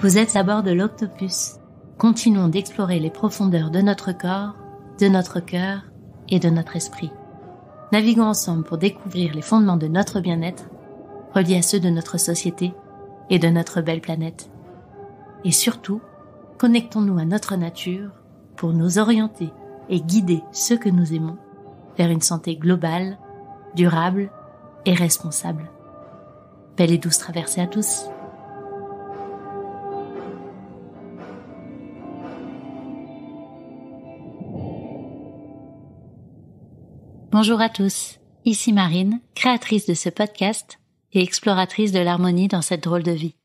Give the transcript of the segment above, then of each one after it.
Vous êtes à bord de l'Octopus. Continuons d'explorer les profondeurs de notre corps, de notre cœur et de notre esprit. Naviguons ensemble pour découvrir les fondements de notre bien-être, reliés à ceux de notre société et de notre belle planète. Et surtout, connectons-nous à notre nature pour nous orienter et guider ceux que nous aimons vers une santé globale, durable et responsable. Belle et douce traversée à tous. Bonjour à tous, ici Marine, créatrice de ce podcast et exploratrice de l'harmonie dans cette drôle de vie.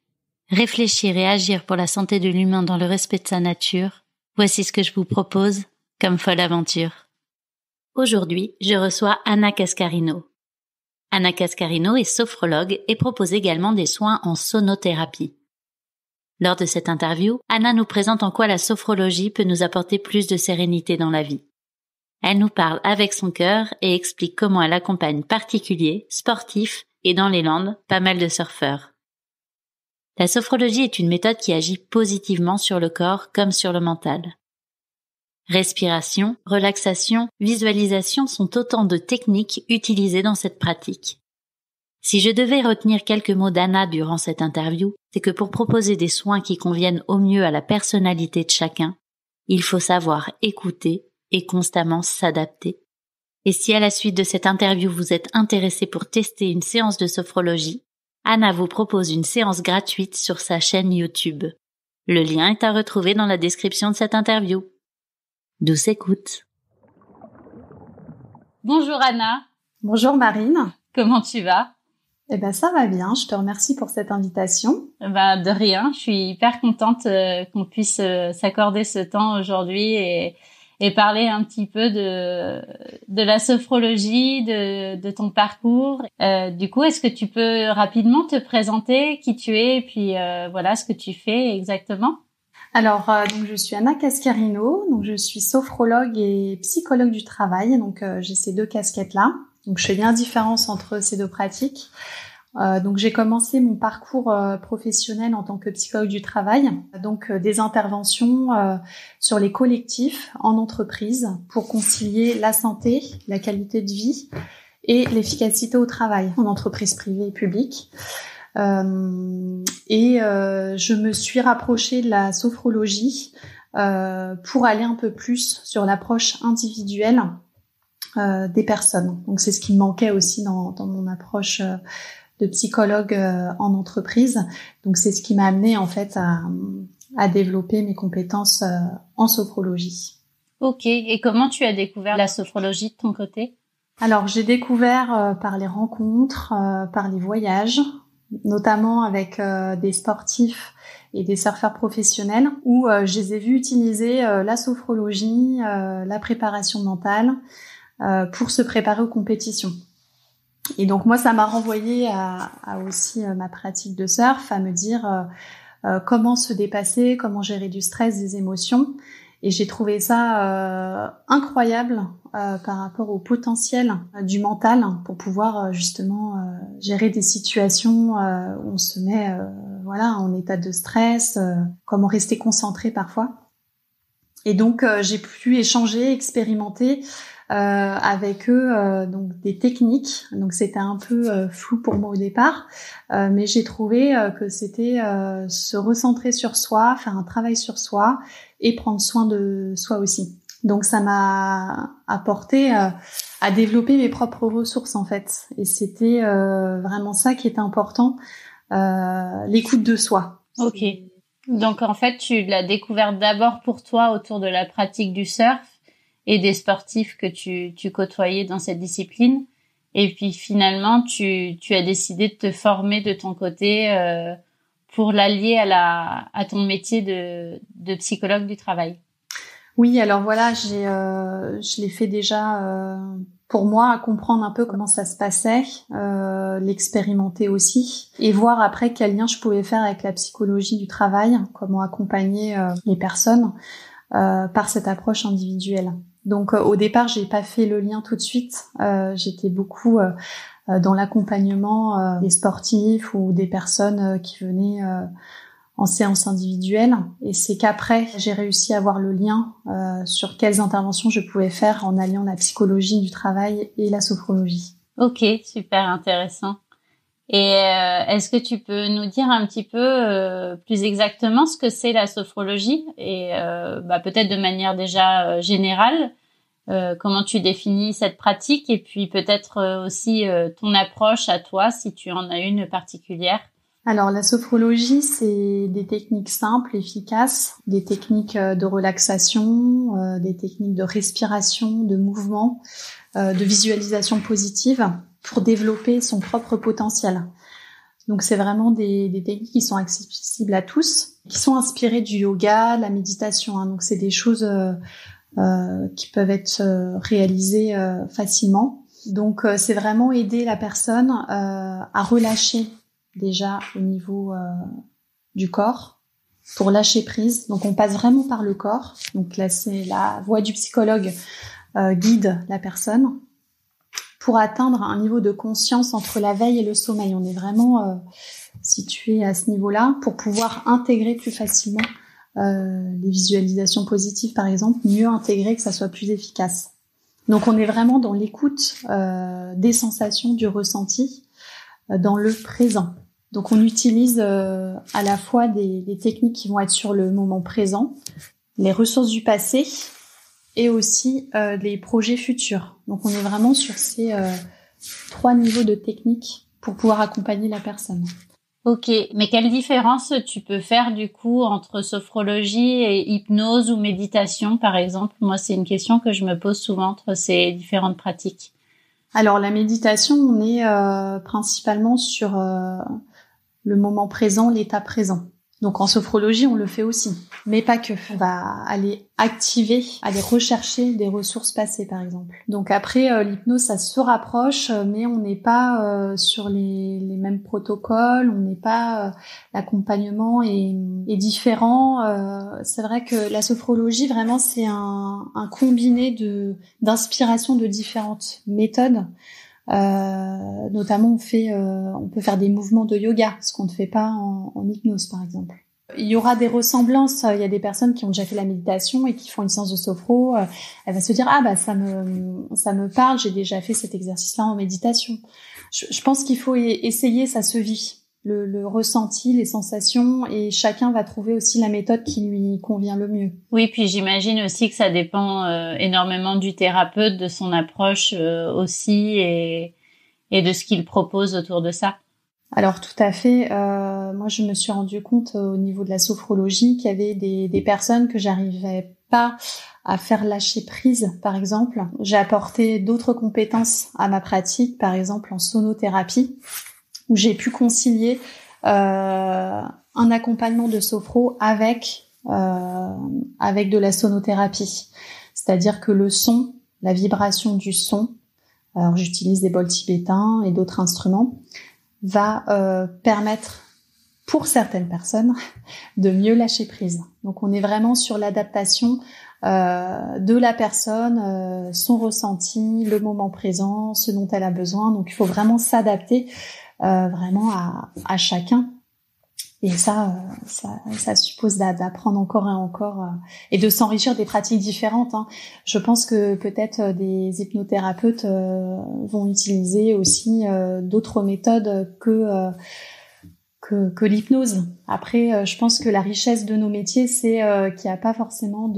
Réfléchir et agir pour la santé de l'humain dans le respect de sa nature, voici ce que je vous propose comme folle aventure. Aujourd'hui, je reçois Anna Cascarino. Anna Cascarino est sophrologue et propose également des soins en sonothérapie. Lors de cette interview, Anna nous présente en quoi la sophrologie peut nous apporter plus de sérénité dans la vie. Elle nous parle avec son cœur et explique comment elle accompagne particuliers, sportifs et dans les Landes, pas mal de surfeurs. La sophrologie est une méthode qui agit positivement sur le corps comme sur le mental. Respiration, relaxation, visualisation sont autant de techniques utilisées dans cette pratique. Si je devais retenir quelques mots d'Anna durant cette interview, c'est que pour proposer des soins qui conviennent au mieux à la personnalité de chacun, il faut savoir écouter et constamment s'adapter. Et si à la suite de cette interview vous êtes intéressé pour tester une séance de sophrologie, Anna vous propose une séance gratuite sur sa chaîne YouTube. Le lien est à retrouver dans la description de cette interview. Douce écoute. Bonjour Anna. Bonjour Marine. Comment tu vas ? Ça va bien, je te remercie pour cette invitation. De rien, je suis hyper contente qu'on puisse s'accorder ce temps aujourd'hui et parler un petit peu de la sophrologie, de ton parcours. Du coup, est-ce que tu peux rapidement te présenter qui tu es et puis ce que tu fais exactement? Alors, donc je suis Anna Cascarino, donc je suis sophrologue et psychologue du travail. Donc j'ai ces deux casquettes-là. Donc je fais bien la différence entre ces deux pratiques. Donc j'ai commencé mon parcours professionnel en tant que psychologue du travail, donc des interventions sur les collectifs en entreprise pour concilier la santé, la qualité de vie et l'efficacité au travail en entreprise privée et publique. Je me suis rapprochée de la sophrologie pour aller un peu plus sur l'approche individuelle des personnes. Donc c'est ce qui me manquait aussi dans mon approche de psychologue en entreprise. Donc c'est ce qui m'a amenée en fait à développer mes compétences en sophrologie. Ok, et comment tu as découvert la sophrologie de ton côté ? Alors j'ai découvert par les rencontres, par les voyages, notamment avec des sportifs et des surfeurs professionnels où je les ai vus utiliser la sophrologie, la préparation mentale pour se préparer aux compétitions. Et donc moi, ça m'a renvoyé à aussi ma pratique de surf, à me dire comment se dépasser, comment gérer du stress, des émotions. Et j'ai trouvé ça incroyable par rapport au potentiel du mental pour pouvoir justement gérer des situations où on se met en état de stress, comment rester concentré parfois. Et donc j'ai pu échanger, expérimenter avec eux donc des techniques. Donc c'était un peu flou pour moi au départ, mais j'ai trouvé que c'était se recentrer sur soi, faire un travail sur soi et prendre soin de soi aussi. Donc ça m'a apporté à développer mes propres ressources en fait. Et c'était vraiment ça qui était important, l'écoute de soi. Ok. Donc en fait, tu l'as découvert d'abord pour toi autour de la pratique du surf et des sportifs que tu côtoyais dans cette discipline. Et puis finalement, tu as décidé de te former de ton côté pour l'allier à ton métier de psychologue du travail. Oui, alors voilà, je l'ai fait déjà pour moi, à comprendre un peu comment ça se passait, l'expérimenter aussi, et voir après quel lien je pouvais faire avec la psychologie du travail, comment accompagner les personnes par cette approche individuelle. Donc au départ, j'ai pas fait le lien tout de suite. J'étais beaucoup dans l'accompagnement des sportifs ou des personnes qui venaient en séance individuelle. Et c'est qu'après, j'ai réussi à avoir le lien sur quelles interventions je pouvais faire en alliant la psychologie du travail et la sophrologie. Ok, super intéressant. Et est-ce que tu peux nous dire un petit peu plus exactement ce que c'est la sophrologie et peut-être de manière déjà générale, comment tu définis cette pratique et puis peut-être aussi ton approche à toi si tu en as une particulière? Alors la sophrologie, c'est des techniques simples, efficaces, des techniques de relaxation, des techniques de respiration, de mouvement, de visualisation positive pour développer son propre potentiel. Donc c'est vraiment des techniques qui sont accessibles à tous, qui sont inspirées du yoga, la méditation. Donc c'est des choses qui peuvent être réalisées facilement. Donc c'est vraiment aider la personne à relâcher déjà au niveau du corps pour lâcher prise. Donc on passe vraiment par le corps. Donc là c'est la voix du psychologue guide la personne pour atteindre un niveau de conscience entre la veille et le sommeil. On est vraiment situé à ce niveau-là pour pouvoir intégrer plus facilement les visualisations positives, par exemple, mieux intégrer, que ça soit plus efficace. Donc on est vraiment dans l'écoute des sensations, du ressenti, dans le présent. Donc on utilise à la fois des techniques qui vont être sur le moment présent, les ressources du passé, et aussi les projets futurs. Donc on est vraiment sur ces 3 niveaux de techniques pour pouvoir accompagner la personne. Ok, mais quelle différence tu peux faire du coup entre sophrologie et hypnose ou méditation par exemple? Moi c'est une question que je me pose souvent entre ces différentes pratiques. Alors la méditation, on est principalement sur le moment présent, l'état présent. Donc en sophrologie, on le fait aussi, mais pas que. On va aller activer, aller rechercher des ressources passées, par exemple. Donc après, l'hypnose, ça se rapproche, mais on n'est pas sur les mêmes protocoles, on n'est pas... l'accompagnement est différent. C'est vrai que la sophrologie, vraiment, c'est un combiné d'inspiration de différentes méthodes. Notamment on peut faire des mouvements de yoga, ce qu'on ne fait pas en hypnose par exemple. Il y aura des ressemblances, il y a des personnes qui ont déjà fait la méditation et qui font une séance de sophro, elle va se dire ça me parle, j'ai déjà fait cet exercice-là en méditation. Je pense qu'il faut essayer, ça se vit. Le ressenti, les sensations, et chacun va trouver aussi la méthode qui lui convient le mieux. Oui, puis j'imagine aussi que ça dépend énormément du thérapeute, de son approche aussi et de ce qu'il propose autour de ça. Alors tout à fait, moi je me suis rendu compte au niveau de la sophrologie qu'il y avait des personnes que j'arrivais pas à faire lâcher prise, par exemple. J'ai apporté d'autres compétences à ma pratique, par exemple en sonothérapie, où j'ai pu concilier un accompagnement de sophro avec de la sonothérapie. C'est-à-dire que le son, la vibration du son, alors j'utilise des bols tibétains et d'autres instruments, va permettre pour certaines personnes de mieux lâcher prise. Donc on est vraiment sur l'adaptation de la personne, son ressenti, le moment présent, ce dont elle a besoin. Donc il faut vraiment s'adapter vraiment à chacun. Et ça suppose d'apprendre encore et encore et de s'enrichir des pratiques différentes. Je pense que peut-être des hypnothérapeutes vont utiliser aussi d'autres méthodes que l'hypnose. Après, je pense que la richesse de nos métiers, c'est qu'il n'y a pas forcément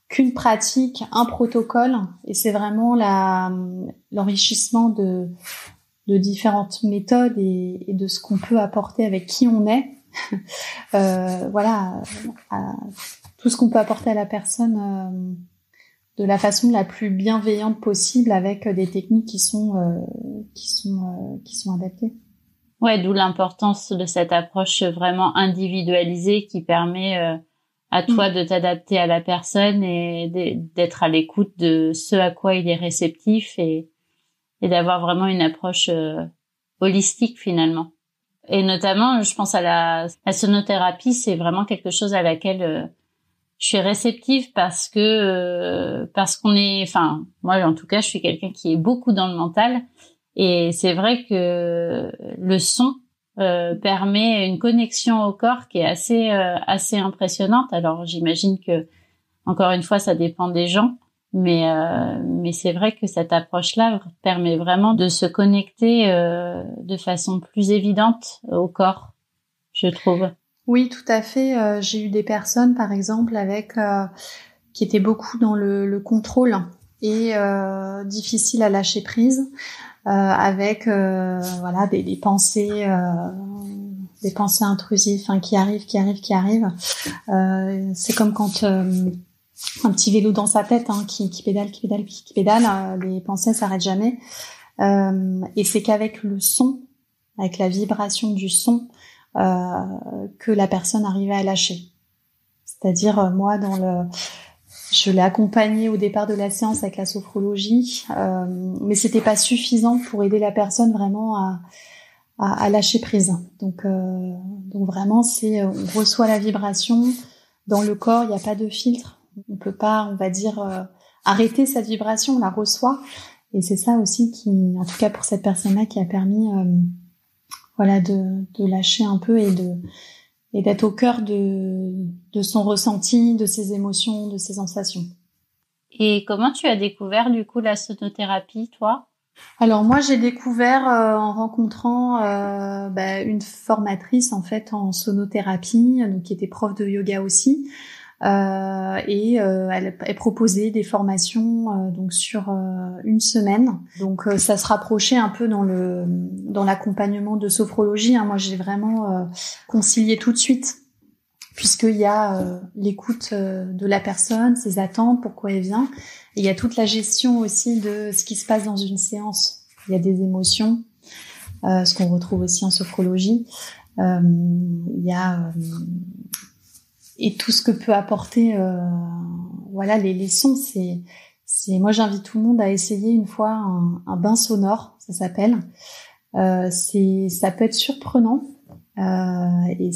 qu'une pratique, un protocole, et c'est vraiment l'enrichissement de différentes méthodes et de ce qu'on peut apporter avec qui on est. Tout ce qu'on peut apporter à la personne de la façon la plus bienveillante possible avec des techniques qui sont adaptées. Ouais, d'où l'importance de cette approche vraiment individualisée qui permet à toi de t'adapter à la personne et d'être à l'écoute de ce à quoi il est réceptif et d'avoir vraiment une approche holistique finalement. Et notamment, je pense à la sonothérapie, c'est vraiment quelque chose à laquelle je suis réceptive parce qu'on est, enfin, moi en tout cas, je suis quelqu'un qui est beaucoup dans le mental et c'est vrai que le son permet une connexion au corps qui est assez impressionnante. Alors j'imagine que encore une fois ça dépend des gens, mais c'est vrai que cette approche-là permet vraiment de se connecter de façon plus évidente au corps, je trouve. Oui, tout à fait. J'ai eu des personnes, par exemple, qui étaient beaucoup dans le contrôle et difficile à lâcher prise, avec voilà des pensées intrusives, qui arrivent. C'est comme quand un petit vélo dans sa tête, qui pédale, les pensées s'arrêtent jamais. Et c'est qu'avec le son, avec la vibration du son, que la personne arrivait à lâcher. C'est-à-dire, moi, je l'ai accompagnée au départ de la séance avec la sophrologie, mais c'était pas suffisant pour aider la personne vraiment à lâcher prise. Donc vraiment, on reçoit la vibration dans le corps, il n'y a pas de filtre. On peut pas, on va dire, arrêter cette vibration, on la reçoit. Et c'est ça aussi qui, en tout cas pour cette personne-là, qui a permis de lâcher un peu et d'être au cœur de son ressenti, de ses émotions, de ses sensations. Et comment tu as découvert du coup la sonothérapie, toi ? Alors moi j'ai découvert en rencontrant une formatrice en fait en sonothérapie, donc qui était prof de yoga aussi. Elle proposait des formations donc sur une semaine. Donc ça se rapprochait un peu dans l'accompagnement de sophrologie. Moi j'ai vraiment concilié tout de suite, puisqu'il y a l'écoute de la personne, ses attentes, pourquoi elle vient, et il y a toute la gestion aussi de ce qui se passe dans une séance. Il y a des émotions, ce qu'on retrouve aussi en sophrologie. Il y a et tout ce que peut apporter les sons. Moi j'invite tout le monde à essayer une fois un bain sonore, ça s'appelle. Ça peut être surprenant et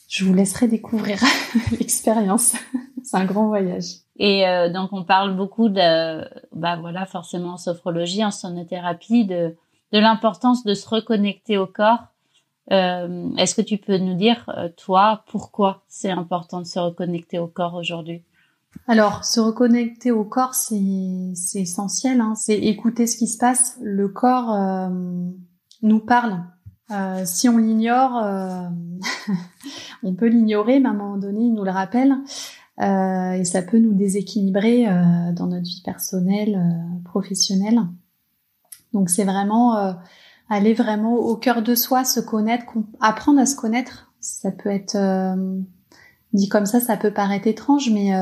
je vous laisserai découvrir l'expérience. C'est un grand voyage. Et donc on parle beaucoup forcément en sophrologie, en sonothérapie, de l'importance de se reconnecter au corps. Est-ce que tu peux nous dire, toi, pourquoi c'est important de se reconnecter au corps aujourd'hui ? Alors, se reconnecter au corps, c'est essentiel. C'est écouter ce qui se passe. Le corps nous parle. Si on l'ignore, on peut l'ignorer, mais à un moment donné, il nous le rappelle. Et ça peut nous déséquilibrer dans notre vie personnelle, professionnelle. Donc, c'est vraiment aller vraiment au cœur de soi, se connaître, apprendre à se connaître. Ça peut être dit comme ça peut paraître étrange, mais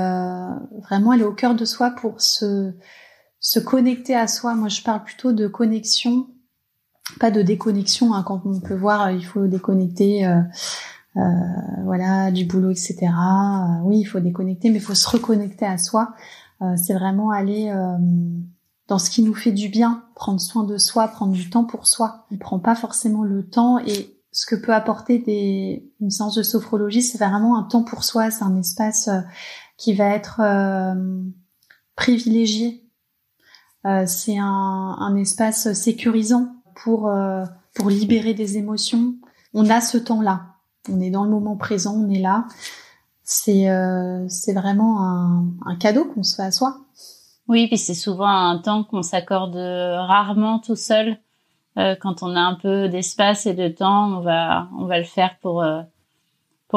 vraiment aller au cœur de soi pour se connecter à soi. Moi, je parle plutôt de connexion, pas de déconnexion. Quand on peut voir, il faut déconnecter, du boulot, etc. Oui, il faut déconnecter, mais il faut se reconnecter à soi. C'est vraiment aller dans ce qui nous fait du bien, prendre soin de soi, prendre du temps pour soi. On prend pas forcément le temps, et ce que peut apporter une séance de sophrologie, c'est vraiment un temps pour soi. C'est un espace qui va être privilégié. C'est un espace sécurisant pour libérer des émotions. On a ce temps-là. On est dans le moment présent, on est là. C'est vraiment un cadeau qu'on se fait à soi. Oui, puis c'est souvent un temps qu'on s'accorde rarement tout seul. Quand on a un peu d'espace et de temps, on va le faire pour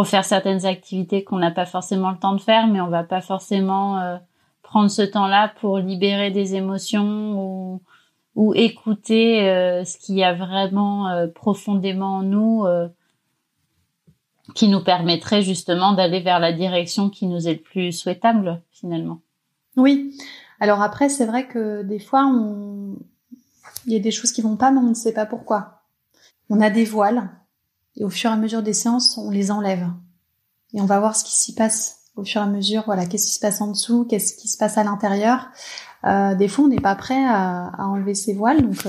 faire certaines activités qu'on n'a pas forcément le temps de faire, mais on va pas forcément prendre ce temps-là pour libérer des émotions ou écouter ce qu'il y a vraiment profondément en nous, qui nous permettrait justement d'aller vers la direction qui nous est le plus souhaitable finalement. Oui. Alors après, c'est vrai que des fois, il y a des choses qui vont pas, mais on ne sait pas pourquoi. On a des voiles, et au fur et à mesure des séances, on les enlève. Et on va voir ce qui s'y passe au fur et à mesure. Voilà, qu'est-ce qui se passe en dessous, qu'est-ce qui se passe à l'intérieur. Des fois, on n'est pas prêt à enlever ces voiles, donc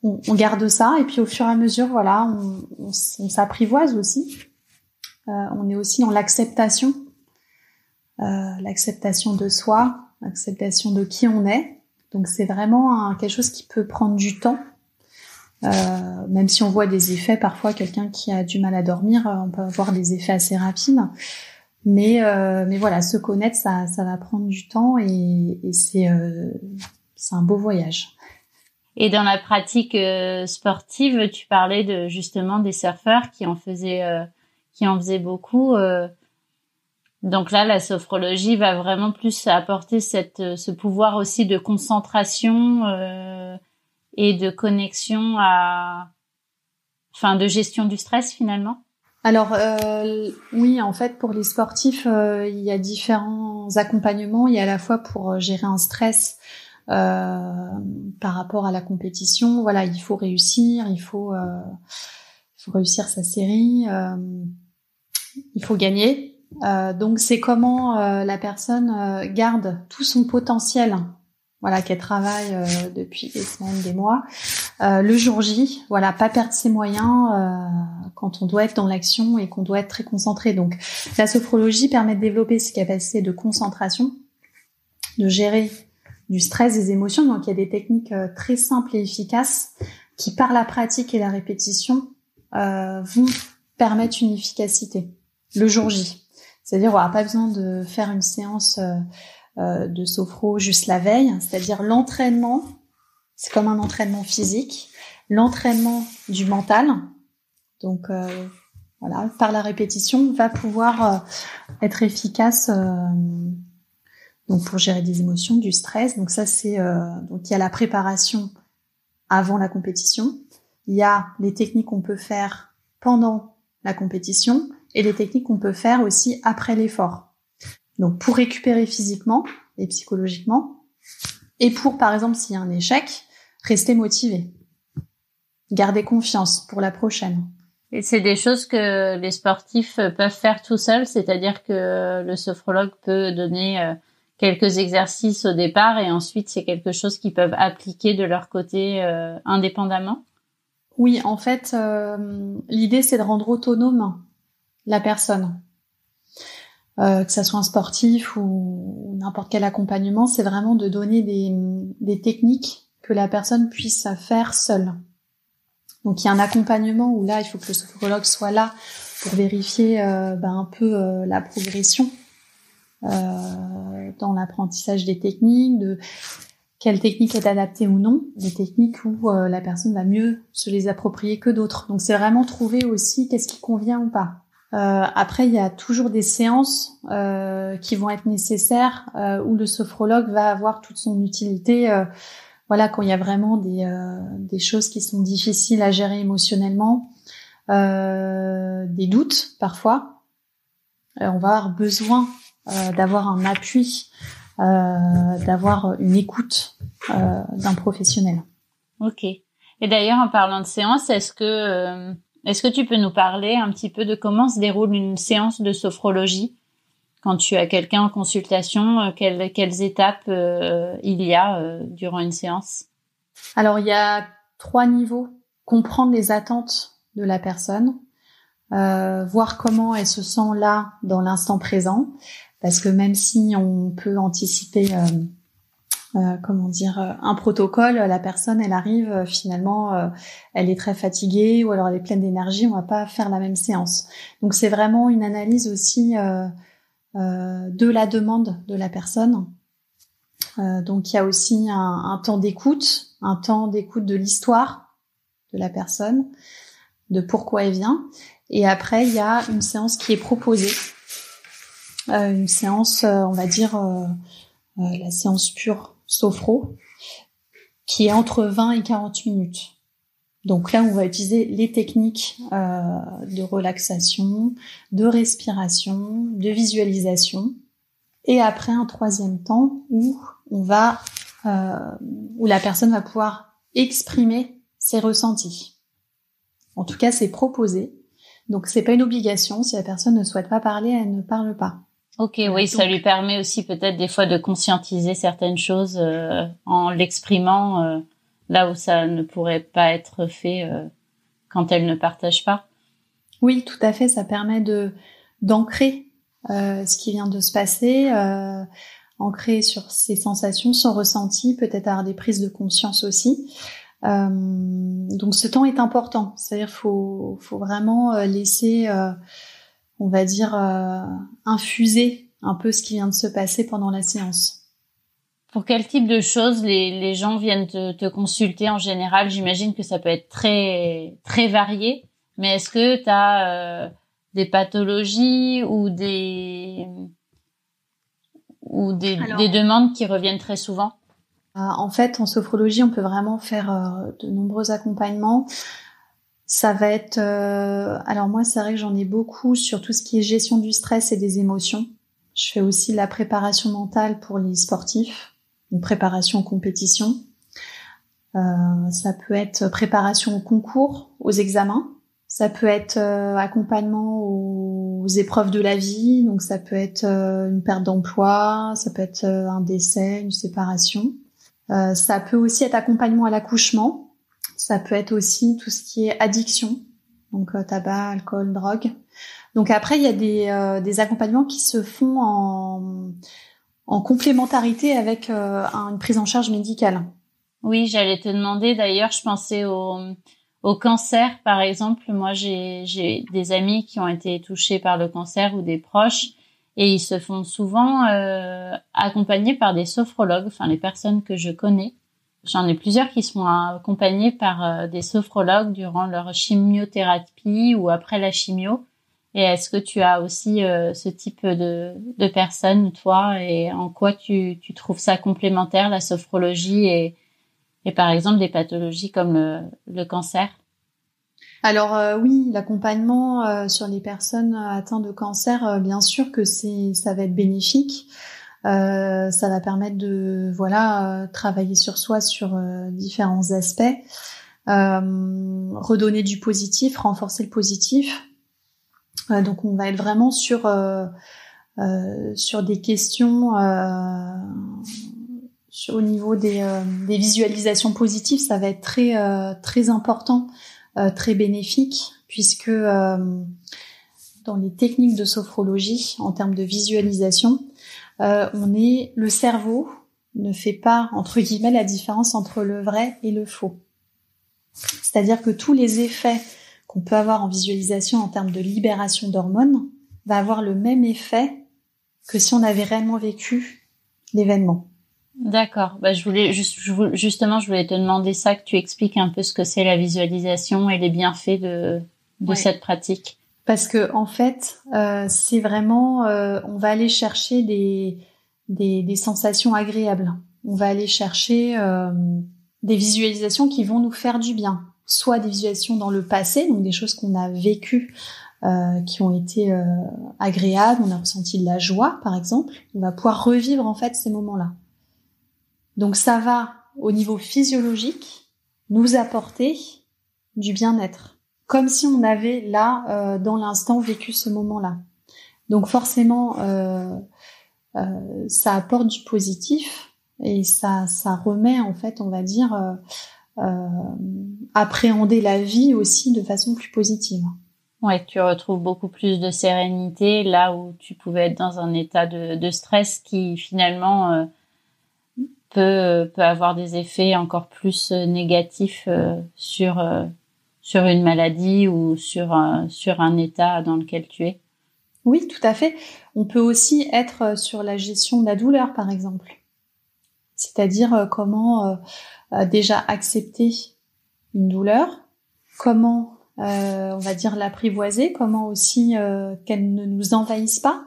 on garde ça. Et puis au fur et à mesure, voilà, on s'apprivoise aussi. On est aussi dans l'acceptation. L'acceptation de soi, l'acceptation de qui on est. Donc c'est vraiment quelque chose qui peut prendre du temps. Même si on voit des effets, parfois quelqu'un qui a du mal à dormir, on peut avoir des effets assez rapides. Mais voilà, se connaître, ça va prendre du temps et c'est un beau voyage. Et dans la pratique sportive, tu parlais justement des surfeurs qui en faisaient beaucoup. Donc là, la sophrologie va vraiment plus apporter ce pouvoir aussi de concentration et de connexion de gestion du stress finalement. Alors oui, en fait, pour les sportifs, il y a différents accompagnements. Il y a à la fois pour gérer un stress par rapport à la compétition. Voilà, il faut réussir, il faut réussir sa série, il faut gagner. Donc c'est comment la personne garde tout son potentiel, voilà, qu'elle travaille depuis des semaines, des mois, le jour J, voilà, pas perdre ses moyens quand on doit être dans l'action et qu'on doit être très concentré. Donc la sophrologie permet de développer ses capacités de concentration, de gérer du stress, des émotions. Donc il y a des techniques très simples et efficaces qui, par la pratique et la répétition, vont permettre une efficacité le jour J. C'est-à-dire, on n'a pas besoin de faire une séance de sophro juste la veille. C'est-à-dire, l'entraînement, c'est comme un entraînement physique. L'entraînement du mental, donc voilà, par la répétition, va pouvoir être efficace donc pour gérer des émotions, du stress. Donc ça, c'est donc il y a la préparation avant la compétition. Il y a les techniques qu'on peut faire pendant la compétition et les techniques qu'on peut faire aussi après l'effort. Donc pour récupérer physiquement et psychologiquement, et pour, par exemple, s'il y a un échec, rester motivé, garder confiance pour la prochaine. Et c'est des choses que les sportifs peuvent faire tout seuls, c'est-à-dire que le sophrologue peut donner quelques exercices au départ et ensuite c'est quelque chose qu'ils peuvent appliquer de leur côté indépendamment? Oui, en fait, l'idée c'est de rendre autonome la personne. Que ça soit un sportif ou n'importe quel accompagnement, c'est vraiment de donner des techniques que la personne puisse faire seule. Donc il y a un accompagnement où là, il faut que le sophrologue soit là pour vérifier un peu la progression dans l'apprentissage des techniques, de quelle technique est adaptée ou non, des techniques où la personne va mieux se les approprier que d'autres. Donc c'est vraiment trouver aussi qu'est-ce qui convient ou pas. Après, il y a toujours des séances qui vont être nécessaires où le sophrologue va avoir toute son utilité. Voilà, quand il y a vraiment des choses qui sont difficiles à gérer émotionnellement, des doutes parfois. On va avoir besoin d'avoir un appui, d'avoir une écoute d'un professionnel. Ok. Et d'ailleurs, en parlant de séance, est-ce que tu peux nous parler un petit peu de comment se déroule une séance de sophrologie quand tu as quelqu'un en consultation, quelles étapes il y a durant une séance? Alors, il y a 3 niveaux. Comprendre les attentes de la personne, voir comment elle se sent là dans l'instant présent, parce que même si on peut anticiper un protocole, la personne elle arrive finalement elle est très fatiguée ou alors elle est pleine d'énergie, on va pas faire la même séance. Donc c'est vraiment une analyse aussi de la demande de la personne. Donc il y a aussi un temps d'écoute, de l'histoire de la personne, de pourquoi elle vient. Et après il y a une séance qui est proposée, une séance on va dire la séance pure sophro, qui est entre 20 et 40 minutes. Donc là, on va utiliser les techniques de relaxation, de respiration, de visualisation. Et après, un 3e temps où où la personne va pouvoir exprimer ses ressentis. En tout cas, c'est proposé. Donc, c'est pas une obligation. Si la personne ne souhaite pas parler, elle ne parle pas. Ok, oui, donc, ça lui permet aussi peut-être des fois de conscientiser certaines choses en l'exprimant là où ça ne pourrait pas être fait quand elle ne partage pas. Oui, tout à fait. Ça permet d'ancrer ce qui vient de se passer, ancrer sur ses sensations, son ressenti, peut-être avoir des prises de conscience aussi. Donc ce temps est important, c'est-à-dire faut vraiment laisser, on va dire, infuser un peu ce qui vient de se passer pendant la séance. Pour quel type de choses les gens viennent te consulter en général? J'imagine que ça peut être très très varié, mais est-ce que tu as des pathologies ou des demandes qui reviennent très souvent? En fait, en sophrologie, on peut vraiment faire de nombreux accompagnements. Ça va être... alors moi, c'est vrai que j'en ai beaucoup sur tout ce qui est gestion du stress et des émotions. Je fais aussi de la préparation mentale pour les sportifs, une préparation en compétition. Ça peut être préparation au concours, aux examens. Ça peut être accompagnement aux épreuves de la vie. Donc ça peut être une perte d'emploi, ça peut être un décès, une séparation. Ça peut aussi être accompagnement à l'accouchement. Ça peut être aussi tout ce qui est addiction, donc tabac, alcool, drogue. Donc après, il y a des accompagnements qui se font en complémentarité avec une prise en charge médicale. Oui, j'allais te demander d'ailleurs, je pensais au cancer par exemple. Moi, j'ai des amis qui ont été touchés par le cancer ou des proches. Et ils se font souvent accompagner par des sophrologues, enfin les personnes que je connais. J'en ai plusieurs qui sont accompagnés par des sophrologues durant leur chimiothérapie ou après la chimio. Et est-ce que tu as aussi ce type de personnes, toi, et en quoi tu trouves ça complémentaire, la sophrologie et par exemple des pathologies comme le cancer? Alors oui, l'accompagnement sur les personnes atteintes de cancer, bien sûr que ça va être bénéfique. Ça va permettre de travailler sur soi sur différents aspects, redonner du positif, renforcer le positif. Donc on va être vraiment sur des questions au niveau des visualisations positives. Ça va être très important. Très bénéfique, puisque dans les techniques de sophrologie, en termes de visualisation, le cerveau ne fait pas, entre guillemets, la différence entre le vrai et le faux. C'est-à-dire que tous les effets qu'on peut avoir en visualisation en termes de libération d'hormones va avoir le même effet que si on avait réellement vécu l'événement. D'accord. Bah, je voulais te demander ça, que tu expliques un peu ce que c'est la visualisation et les bienfaits de cette pratique. Parce que en fait, c'est vraiment, on va aller chercher des sensations agréables. On va aller chercher des visualisations qui vont nous faire du bien. Soit des visualisations dans le passé, donc des choses qu'on a vécues, qui ont été agréables. On a ressenti de la joie, par exemple. On va pouvoir revivre en fait ces moments-là. Donc ça va, au niveau physiologique, nous apporter du bien-être, comme si on avait là, dans l'instant, vécu ce moment-là. Donc forcément, ça apporte du positif et ça remet, en fait, on va dire, appréhender la vie aussi de façon plus positive. Ouais, tu retrouves beaucoup plus de sérénité là où tu pouvais être dans un état de stress qui finalement peut avoir des effets encore plus négatifs sur une maladie ou sur un état dans lequel tu es. Oui, tout à fait. On peut aussi être sur la gestion de la douleur, par exemple. C'est-à-dire comment déjà accepter une douleur, comment on va dire l'apprivoiser, comment aussi qu'elle ne nous envahisse pas.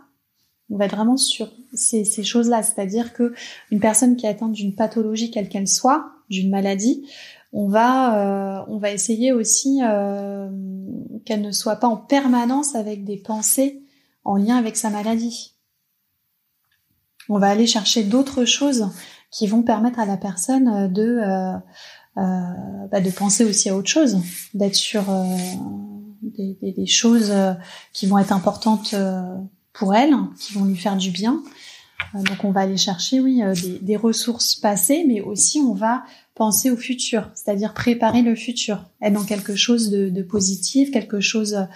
On va être vraiment sur ces choses-là, c'est-à-dire que une personne qui est atteinte d'une pathologie quelle qu'elle soit, d'une maladie, on va essayer aussi qu'elle ne soit pas en permanence avec des pensées en lien avec sa maladie. On va aller chercher d'autres choses qui vont permettre à la personne de penser aussi à autre chose, d'être sur des choses qui vont être importantes pour elle, qui vont lui faire du bien. Donc on va aller chercher, des ressources passées, mais aussi on va penser au futur, c'est-à-dire préparer le futur, être dans quelque chose de positif, quelque chose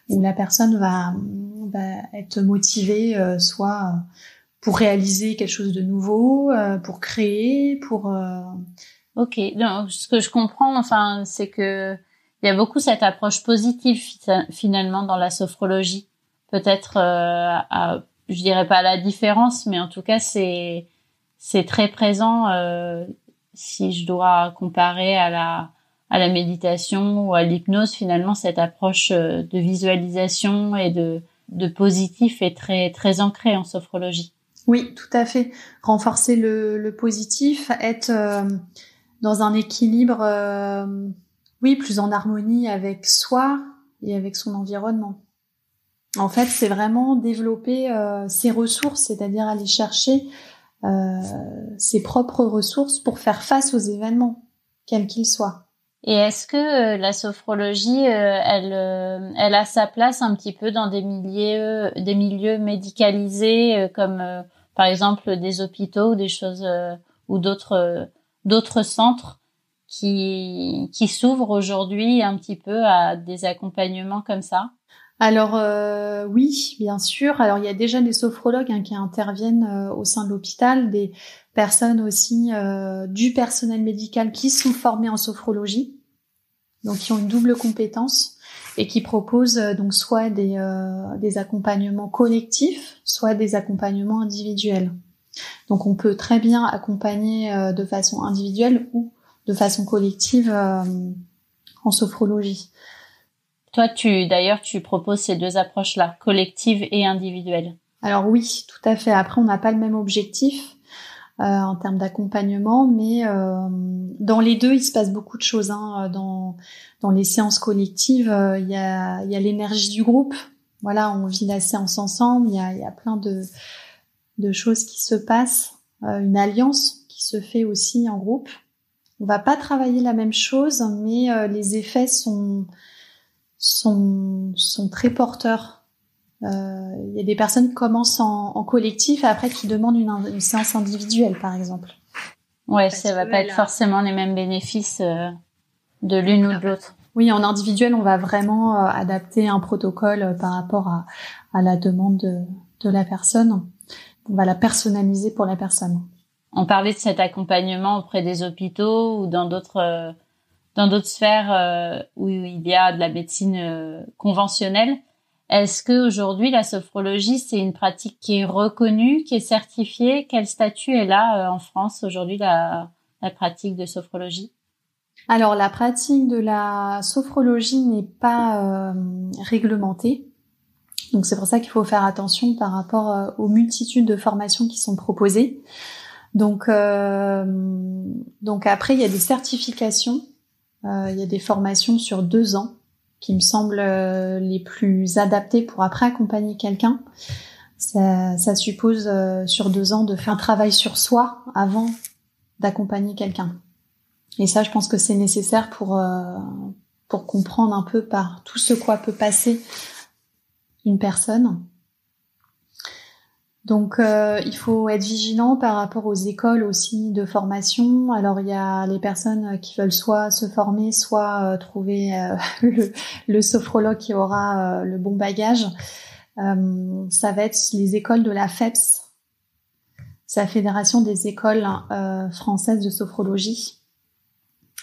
où la personne va être motivée, soit pour réaliser quelque chose de nouveau, pour créer, pour Ok, donc ce que je comprends, enfin, c'est que il y a beaucoup cette approche positive finalement dans la sophrologie. Peut-être, je dirais pas la différence, mais en tout cas c'est très présent. Si je dois comparer à la méditation ou à l'hypnose, finalement, cette approche de visualisation et de positif est très très ancrée en sophrologie. Oui, tout à fait. Renforcer le positif, être dans un équilibre, oui, plus en harmonie avec soi et avec son environnement. En fait, c'est vraiment développer ses ressources, c'est-à-dire aller chercher ses propres ressources pour faire face aux événements, quels qu'ils soient. Et est-ce que la sophrologie, elle a sa place un petit peu dans des milieux médicalisés comme par exemple des hôpitaux ou des choses ou d'autres centres qui s'ouvrent aujourd'hui un petit peu à des accompagnements comme ça? Alors oui, bien sûr. Alors il y a déjà des sophrologues qui interviennent au sein de l'hôpital, des personnes aussi du personnel médical qui sont formés en sophrologie, donc qui ont une double compétence et qui proposent donc soit des accompagnements collectifs, soit des accompagnements individuels. Donc on peut très bien accompagner de façon individuelle ou de façon collective en sophrologie. Toi, tu proposes ces deux approches-là, collective et individuelle. Alors oui, tout à fait. Après, on n'a pas le même objectif en termes d'accompagnement, mais dans les deux, il se passe beaucoup de choses. Dans les séances collectives, il y a l'énergie du groupe. Voilà, on vit la séance ensemble. Il y a plein de choses qui se passent. Une alliance qui se fait aussi en groupe. On va pas travailler la même chose, mais les effets sont très porteurs. Il y a des personnes qui commencent en collectif et après qui demandent une séance individuelle, par exemple. Ouais, ça va pas être forcément les mêmes bénéfices de l'une ou de l'autre. Oui, en individuel, on va vraiment adapter un protocole par rapport à la demande de la personne. On va la personnaliser pour la personne. On parlait de cet accompagnement auprès des hôpitaux ou dans d'autres sphères où il y a de la médecine conventionnelle. Est-ce que aujourd'hui la sophrologie c'est une pratique qui est reconnue, qui est certifiée? Quel statut est là en France aujourd'hui la pratique de sophrologie? Alors la pratique de la sophrologie n'est pas réglementée. Donc c'est pour ça qu'il faut faire attention par rapport aux multitudes de formations qui sont proposées. Donc après il y a des certifications, il y a des formations sur 2 ans qui me semblent les plus adaptées pour après accompagner quelqu'un. Ça suppose sur 2 ans de faire un travail sur soi avant d'accompagner quelqu'un. Et ça, je pense que c'est nécessaire pour comprendre un peu par tout ce quoi peut passer une personne. Donc il faut être vigilant par rapport aux écoles aussi de formation. Alors il y a les personnes qui veulent soit se former, soit trouver le sophrologue qui aura le bon bagage. Ça va être les écoles de la FEPS, c'est la Fédération des écoles françaises de sophrologie.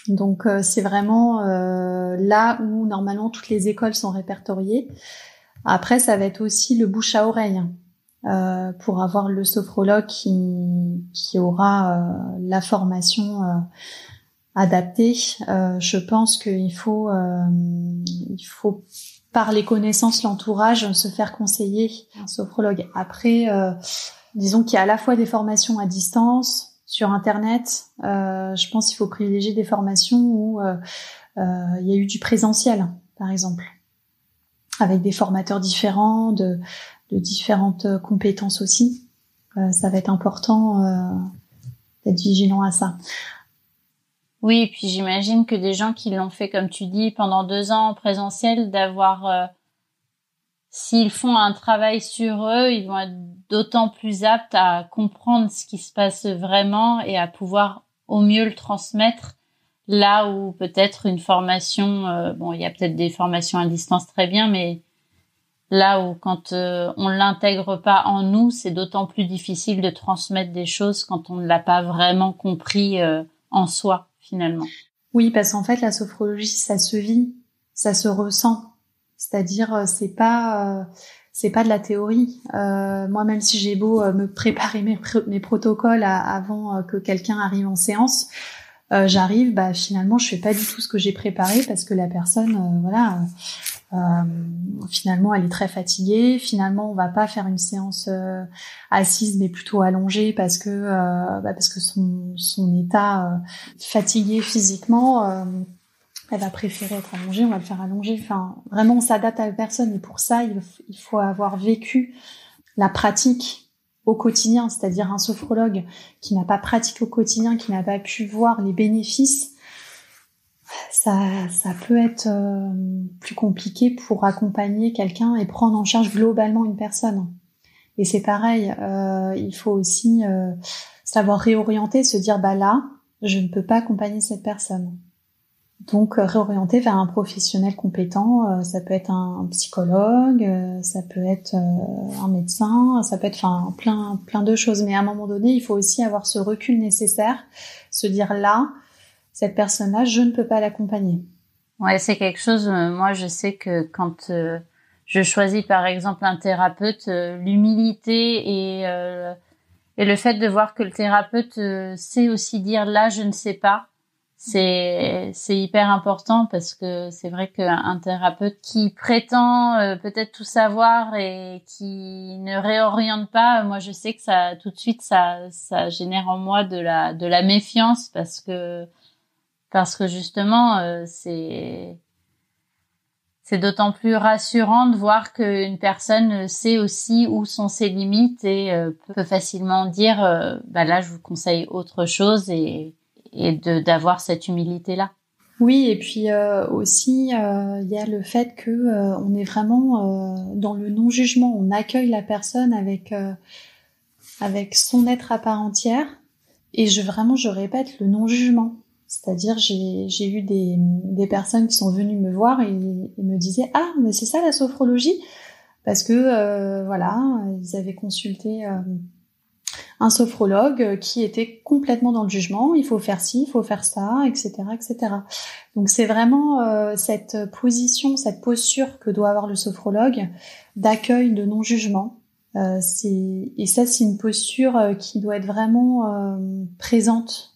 Donc c'est vraiment là où normalement toutes les écoles sont répertoriées. Après ça va être aussi le bouche à oreille. Pour avoir le sophrologue qui aura la formation adaptée. Je pense qu'il faut par les connaissances, l'entourage, se faire conseiller un sophrologue. Après, disons qu'il y a à la fois des formations à distance, sur Internet. Je pense qu'il faut privilégier des formations où il y a eu du présentiel, par exemple, avec des formateurs différents, de différentes compétences aussi. Ça va être important d'être vigilant à ça. Oui, et puis j'imagine que des gens qui l'ont fait, comme tu dis, pendant 2 ans en présentiel, d'avoir... s'ils font un travail sur eux, ils vont être d'autant plus aptes à comprendre ce qui se passe vraiment et à pouvoir au mieux le transmettre. Là où peut-être une formation... bon, il y a peut-être des formations à distance très bien, mais... Là où quand on l'intègre pas en nous, c'est d'autant plus difficile de transmettre des choses quand on ne l'a pas vraiment compris en soi finalement. Oui, parce qu'en fait, la sophrologie, ça se vit, ça se ressent. C'est-à-dire, c'est pas de la théorie. Moi, même si j'ai beau me préparer mes protocoles avant que quelqu'un arrive en séance, j'arrive, finalement, je fais pas du tout ce que j'ai préparé parce que la personne, finalement, elle est très fatiguée. Finalement, on va pas faire une séance assise, mais plutôt allongée parce que son état fatigué physiquement, elle va préférer être allongée. On va le faire allonger. Enfin, vraiment, on s'adapte à la personne. Et pour ça, il faut avoir vécu la pratique au quotidien, c'est-à-dire un sophrologue qui n'a pas pratiqué au quotidien, qui n'a pas pu voir les bénéfices. Ça peut être plus compliqué pour accompagner quelqu'un et prendre en charge globalement une personne. Et c'est pareil, il faut aussi savoir réorienter, se dire là, je ne peux pas accompagner cette personne. Donc réorienter vers un professionnel compétent, ça peut être un psychologue, ça peut être un médecin, ça peut être plein de choses. Mais à un moment donné, il faut aussi avoir ce recul nécessaire, se dire là, cette personne-là, je ne peux pas l'accompagner. Ouais, c'est quelque chose, moi je sais que quand je choisis par exemple un thérapeute, l'humilité et le fait de voir que le thérapeute sait aussi dire là je ne sais pas, c'est hyper important parce que c'est vrai qu'un thérapeute qui prétend peut-être tout savoir et qui ne réoriente pas, moi je sais que ça tout de suite ça génère en moi de la méfiance parce que justement c'est d'autant plus rassurant de voir qu'une personne sait aussi où sont ses limites et peut facilement dire là je vous conseille autre chose et d'avoir cette humilité là. Oui, et puis aussi il y a le fait que on est vraiment dans le non-jugement, on accueille la personne avec son être à part entière et je répète le non-jugement. C'est-à-dire, j'ai eu des personnes qui sont venues me voir et me disaient ah mais c'est ça la sophrologie parce que ils avaient consulté un sophrologue qui était complètement dans le jugement, il faut faire ci, il faut faire ça, etc., etc. Donc c'est vraiment cette position, cette posture que doit avoir le sophrologue d'accueil, de non-jugement. C'est une posture qui doit être vraiment présente.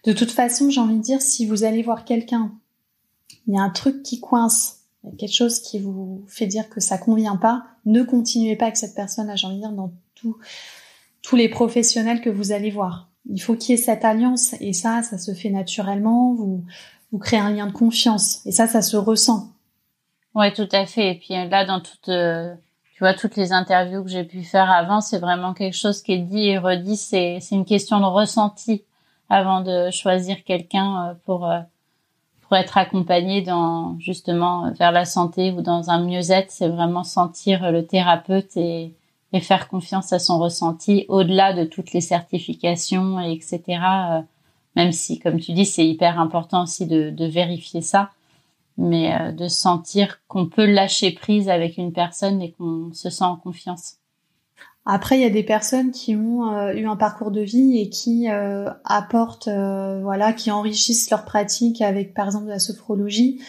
De toute façon, j'ai envie de dire, si vous allez voir quelqu'un, il y a un truc qui coince, il y a quelque chose qui vous fait dire que ça convient pas, ne continuez pas avec cette personne-là, j'ai envie de dire, dans tous les professionnels que vous allez voir. Il faut qu'il y ait cette alliance, et ça se fait naturellement, vous créez un lien de confiance, et ça se ressent. Ouais, tout à fait. Et puis là, dans toutes les interviews que j'ai pu faire avant, c'est vraiment quelque chose qui est dit et redit, c'est une question de ressenti avant de choisir quelqu'un pour être accompagné dans justement vers la santé ou dans un mieux-être, c'est vraiment sentir le thérapeute et faire confiance à son ressenti au-delà de toutes les certifications et etc. Même si, comme tu dis, c'est hyper important aussi de vérifier ça, mais de sentir qu'on peut lâcher prise avec une personne et qu'on se sent en confiance. Après, il y a des personnes qui ont eu un parcours de vie et qui apportent, qui enrichissent leur pratique avec, par exemple, de la sophrologie.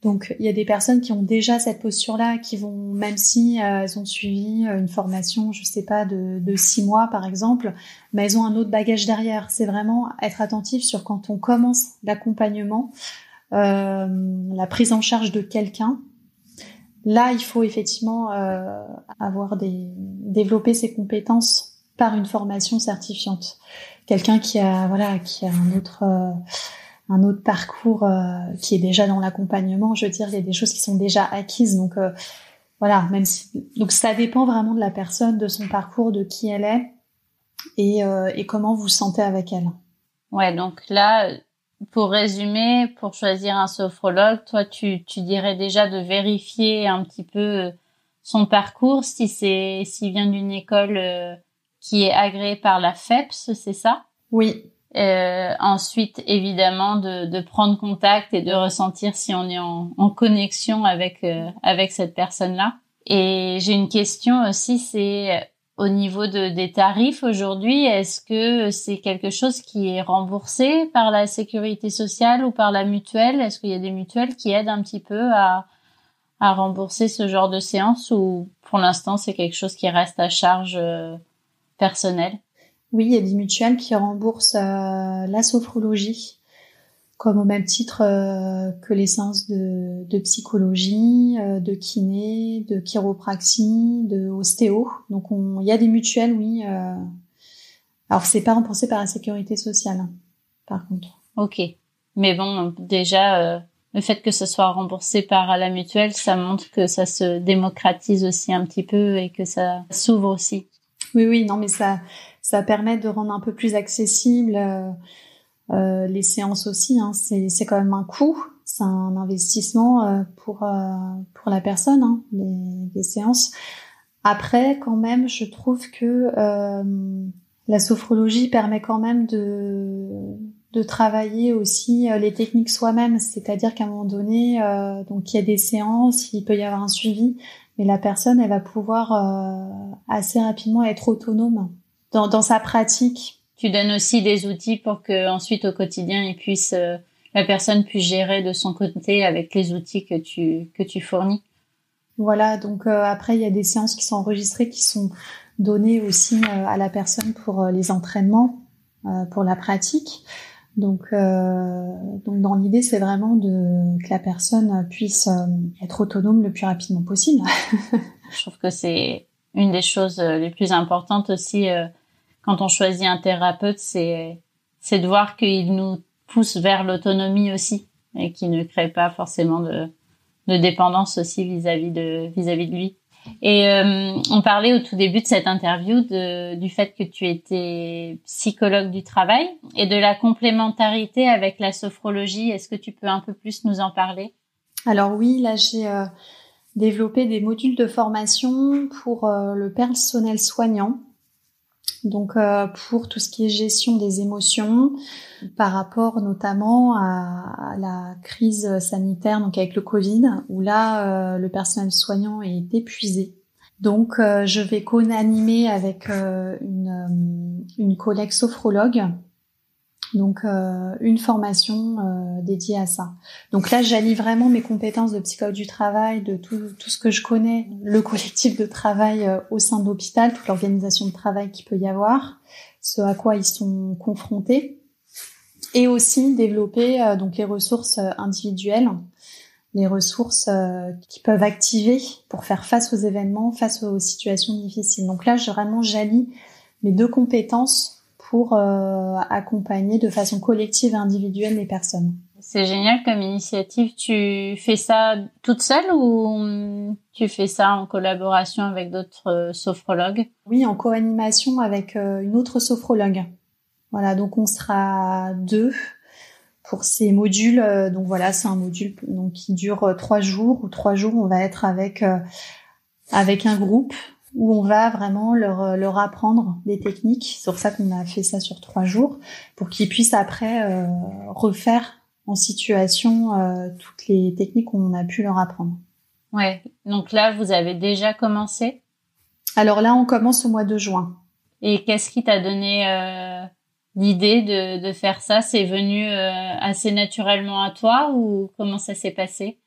Donc, il y a des personnes qui ont déjà cette posture-là, qui vont, même si elles ont suivi une formation, je sais pas, de 6 mois, par exemple, mais elles ont un autre bagage derrière. C'est vraiment être attentif sur quand on commence l'accompagnement, la prise en charge de quelqu'un. Là, il faut effectivement développer ses compétences par une formation certifiante. Quelqu'un qui a un autre parcours qui est déjà dans l'accompagnement, je veux dire, il y a des choses qui sont déjà acquises. Donc donc ça dépend vraiment de la personne, de son parcours, de qui elle est et comment vous vous sentez avec elle. Ouais, donc là, pour résumer, pour choisir un sophrologue, toi, tu dirais déjà de vérifier un petit peu son parcours, s'il vient d'une école qui est agréée par la FEPS, c'est ça? Oui. Ensuite, évidemment, de prendre contact et de ressentir si on est en connexion avec cette personne-là. Et j'ai une question aussi, c'est Au niveau des tarifs aujourd'hui, est-ce que c'est quelque chose qui est remboursé par la sécurité sociale ou par la mutuelle? Est-ce qu'il y a des mutuelles qui aident un petit peu à rembourser ce genre de séance, ou pour l'instant c'est quelque chose qui reste à charge personnelle? Oui, il y a des mutuelles qui remboursent la sophrologie, comme au même titre que les séances de psychologie, de kiné, de chiropraxie, de ostéo. Donc il y a des mutuelles, oui. Alors c'est pas remboursé par la sécurité sociale, hein, par contre. Ok, mais bon, déjà le fait que ce soit remboursé par la mutuelle, ça montre que ça se démocratise aussi un petit peu et que ça s'ouvre aussi. Oui, non, mais ça permet de rendre un peu plus accessible les séances aussi. Hein. C'est quand même un coût, c'est un investissement pour la personne, hein, les séances. Après, quand même, je trouve que la sophrologie permet quand même de travailler aussi les techniques soi-même, c'est-à-dire qu'à un moment donné, donc il y a des séances, il peut y avoir un suivi, mais la personne, elle va pouvoir assez rapidement être autonome dans sa pratique. Tu donnes aussi des outils pour que ensuite au quotidien, la personne puisse gérer de son côté avec les outils que tu fournis. Voilà, donc après il y a des séances qui sont enregistrées, qui sont données aussi à la personne pour les entraînements, pour la pratique. Donc dans l'idée, c'est vraiment que la personne puisse être autonome le plus rapidement possible. Je trouve que c'est une des choses les plus importantes aussi quand on choisit un thérapeute, c'est de voir qu'il nous pousse vers l'autonomie aussi et qu'il ne crée pas forcément de dépendance aussi vis-à-vis de lui. Et on parlait au tout début de cette interview du fait que tu étais psychologue du travail et de la complémentarité avec la sophrologie. Est-ce que tu peux un peu plus nous en parler? Alors oui, là j'ai développé des modules de formation pour le personnel soignant. Donc pour tout ce qui est gestion des émotions, par rapport notamment à la crise sanitaire, donc avec le Covid, où là le personnel soignant est épuisé. Donc je vais co-animer avec une collègue sophrologue, donc une formation dédiée à ça. Donc là j'allie vraiment mes compétences de psychologue du travail, de tout ce que je connais, le collectif de travail au sein de l'hôpital, toute l'organisation de travail qu'il peut y avoir, ce à quoi ils sont confrontés, et aussi développer donc les ressources individuelles, les ressources qui peuvent activer pour faire face aux événements, face aux situations difficiles. Donc là vraiment j'allie mes deux compétences pour accompagner de façon collective et individuelle les personnes. C'est génial comme initiative. Tu fais ça toute seule ou tu fais ça en collaboration avec d'autres sophrologues? Oui, en co-animation avec une autre sophrologue. Voilà, donc on sera 2 pour ces modules. Donc voilà, c'est un module donc qui dure 3 jours. Ou 3 jours, on va être avec un groupe où on va vraiment leur apprendre des techniques. C'est pour ça qu'on a fait ça sur 3 jours, pour qu'ils puissent après refaire en situation toutes les techniques qu'on a pu leur apprendre. Ouais, donc là, vous avez déjà commencé? Alors là, on commence au mois de juin. Et qu'est-ce qui t'a donné l'idée de faire ça? C'est venu assez naturellement à toi ou comment ça s'est passé?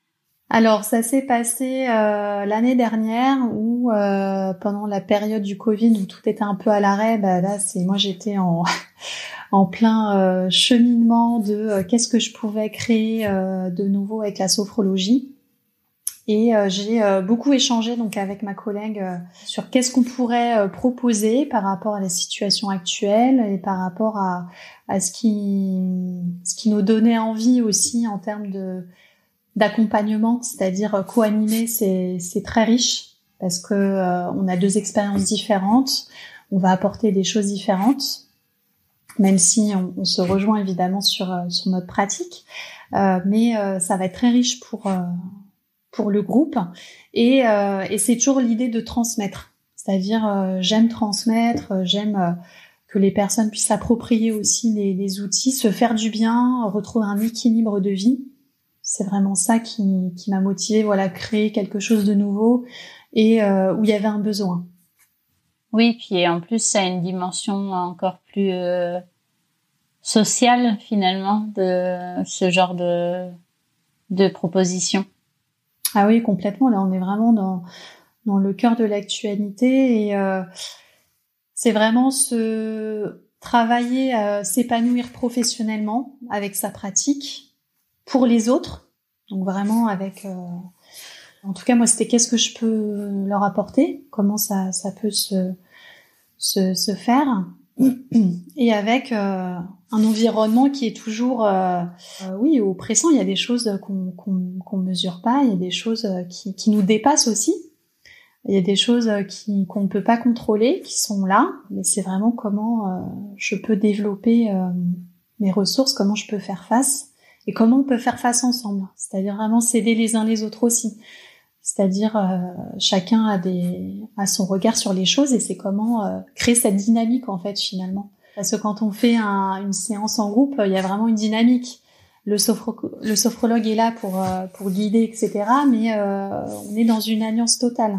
Alors, ça s'est passé l'année dernière où pendant la période du Covid où tout était un peu à l'arrêt, là moi j'étais en plein cheminement de qu'est-ce que je pouvais créer de nouveau avec la sophrologie. Et j'ai beaucoup échangé donc avec ma collègue sur qu'est-ce qu'on pourrait proposer par rapport à la situation actuelle et par rapport à ce qui nous donnait envie aussi en termes d'accompagnement, c'est-à-dire co-animer, c'est très riche parce que on a 2 expériences différentes, on va apporter des choses différentes, même si on se rejoint évidemment sur notre pratique, mais ça va être très riche pour le groupe et c'est toujours l'idée de transmettre, c'est-à-dire j'aime transmettre, j'aime que les personnes puissent s'approprier aussi les outils, se faire du bien, retrouver un équilibre de vie. C'est vraiment ça qui m'a motivée, voilà, créer quelque chose de nouveau et où il y avait un besoin. Oui, puis en plus, ça a une dimension encore plus sociale, finalement, de ce genre de proposition. Ah oui, complètement. Là, on est vraiment dans le cœur de l'actualité et c'est vraiment se travailler, s'épanouir professionnellement avec sa pratique pour les autres. Donc vraiment avec... En tout cas, moi, c'était qu'est-ce que je peux leur apporter, comment ça peut se faire, et avec un environnement qui est toujours, oui, oppressant. Il y a des choses qu'on mesure pas, il y a des choses qui nous dépassent aussi. Il y a des choses qu'on ne peut pas contrôler, qui sont là, mais c'est vraiment comment je peux développer mes ressources, comment je peux faire face, et comment on peut faire face ensemble. C'est-à-dire vraiment s'aider les uns les autres aussi. C'est-à-dire chacun a son regard sur les choses et c'est comment créer cette dynamique en fait finalement. Parce que quand on fait une séance en groupe, il y a vraiment une dynamique. Le sophrologue est là pour guider, etc. Mais on est dans une alliance totale.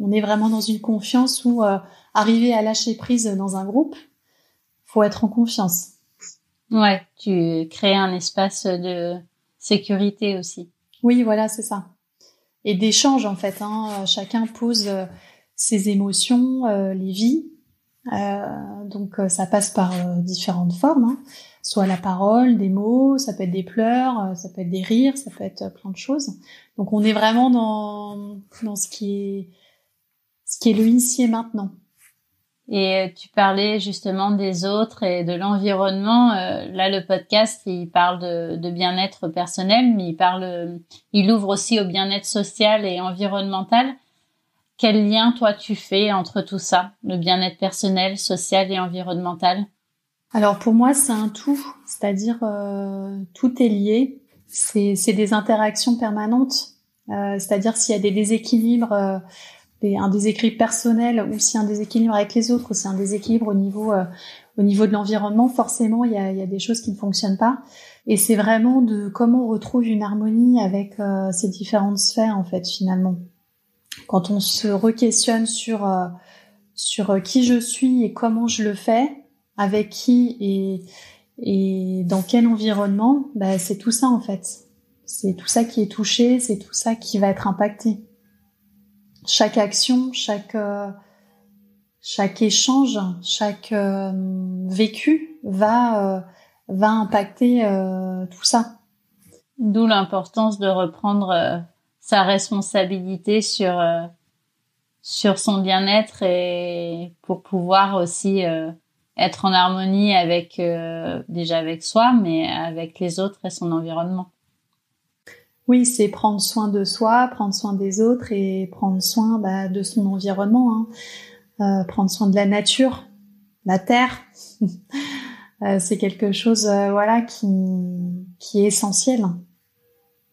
On est vraiment dans une confiance où arriver à lâcher prise dans un groupe, faut être en confiance. Ouais, tu crées un espace de sécurité aussi. Oui, voilà, c'est ça. Et d'échange en fait. Chacun pose ses émotions, les vies. Donc ça passe par différentes formes. Soit la parole, des mots, ça peut être des pleurs, ça peut être des rires, ça peut être plein de choses. Donc on est vraiment dans ce qui est le ici et maintenant. Et tu parlais justement des autres et de l'environnement. Là, le podcast, il parle de bien-être personnel, mais il ouvre aussi au bien-être social et environnemental. Quel lien, toi, tu fais entre tout ça, le bien-être personnel, social et environnemental? Alors pour moi, c'est un tout, c'est-à-dire tout est lié. C'est des interactions permanentes. C'est-à-dire s'il y a des déséquilibres. Un déséquilibre personnel ou si un déséquilibre avec les autres ou si un déséquilibre au niveau de l'environnement, forcément il y a des choses qui ne fonctionnent pas et c'est vraiment de comment on retrouve une harmonie avec ces différentes sphères en fait finalement. Quand on se re-questionne sur qui je suis et comment je le fais, avec qui et dans quel environnement, c'est tout ça en fait. C'est tout ça qui est touché, c'est tout ça qui va être impacté. Chaque action, chaque échange, chaque vécu va impacter tout ça. D'où l'importance de reprendre sa responsabilité sur son bien-être et pour pouvoir aussi être en harmonie avec déjà avec soi, mais avec les autres et son environnement. Oui, c'est prendre soin de soi, prendre soin des autres et prendre soin de son environnement. Prendre soin de la nature, la terre. C'est quelque chose qui est essentiel.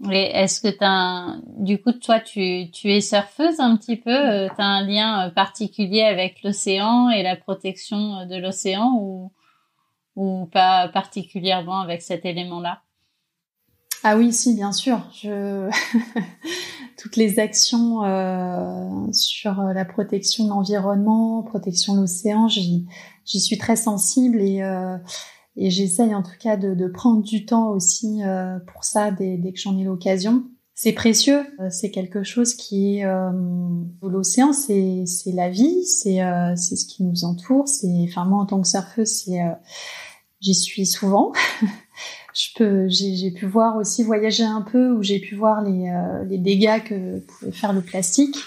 Et est-ce que du coup, toi, tu es surfeuse un petit peu, t'as un lien particulier avec l'océan et la protection de l'océan ou pas particulièrement avec cet élément-là? Ah oui, si, bien sûr. Toutes les actions sur la protection de l'environnement, protection de l'océan, j'y suis très sensible et j'essaye en tout cas de prendre du temps aussi pour ça dès que j'en ai l'occasion. C'est précieux, c'est quelque chose qui est l'océan, c'est la vie, c'est ce qui nous entoure. Enfin moi en tant que surfeuse, j'y suis souvent. J'ai pu voir aussi voyager un peu où j'ai pu voir les dégâts que pouvait faire le plastique.